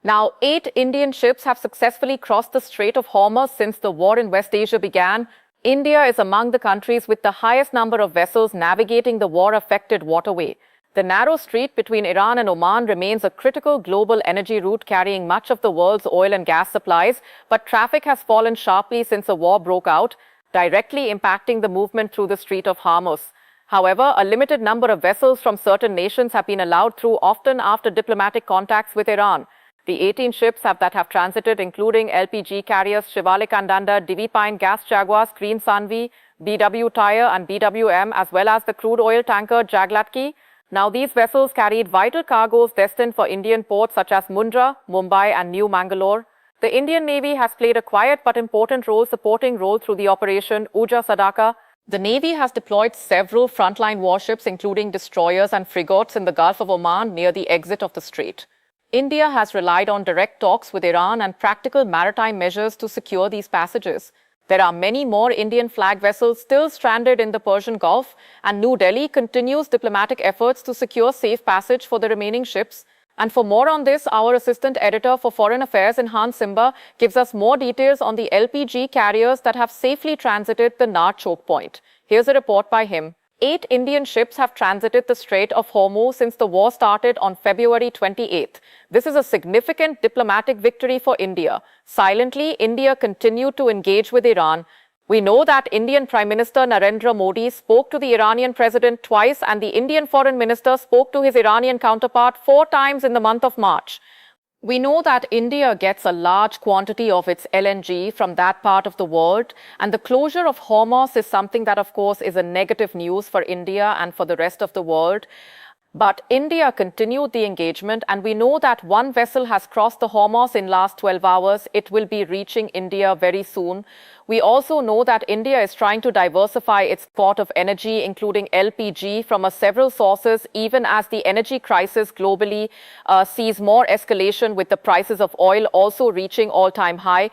Now, 8 Indian ships have successfully crossed the Strait of Hormuz since the war in West Asia began. India is among the countries with the highest number of vessels navigating the war-affected waterway. The narrow strait between Iran and Oman remains a critical global energy route carrying much of the world's oil and gas supplies, but traffic has fallen sharply since the war broke out, directly impacting the movement through the Strait of Hormuz. However, a limited number of vessels from certain nations have been allowed through, often after diplomatic contacts with Iran. The 18 ships that have transited, including LPG carriers Shivalik Andanda, Divi Pine Gas Jaguars, Green Sanvi, BW Tyre and BWM, as well as the crude oil tanker Jaglatki. Now, these vessels carried vital cargoes destined for Indian ports such as Mundra, Mumbai and New Mangalore. The Indian Navy has played a quiet but important supporting role through the Operation Uja Sadaka. The Navy has deployed several frontline warships, including destroyers and frigates in the Gulf of Oman near the exit of the strait. India has relied on direct talks with Iran and practical maritime measures to secure these passages. There are many more Indian flag vessels still stranded in the Persian Gulf, and New Delhi continues diplomatic efforts to secure safe passage for the remaining ships. And for more on this, our assistant editor for Foreign Affairs, Hans Simba, gives us more details on the LPG carriers that have safely transited the Nar choke point. Here's a report by him. 8 Indian ships have transited the Strait of Hormuz since the war started on February 28th. This is a significant diplomatic victory for India. Silently, India continued to engage with Iran. We know that Indian Prime Minister Narendra Modi spoke to the Iranian president twice, and the Indian Foreign Minister spoke to his Iranian counterpart 4 times in the month of March. We know that India gets a large quantity of its LNG from that part of the world, and the closure of Hormuz is something that, of course, is a negative news for India and for the rest of the world. But India continued the engagement, and we know that one vessel has crossed the Hormuz in last 12 hours. It will be reaching India very soon. We also know that India is trying to diversify its export of energy, including LPG, from several sources, even as the energy crisis globally sees more escalation, with the prices of oil also reaching all-time high.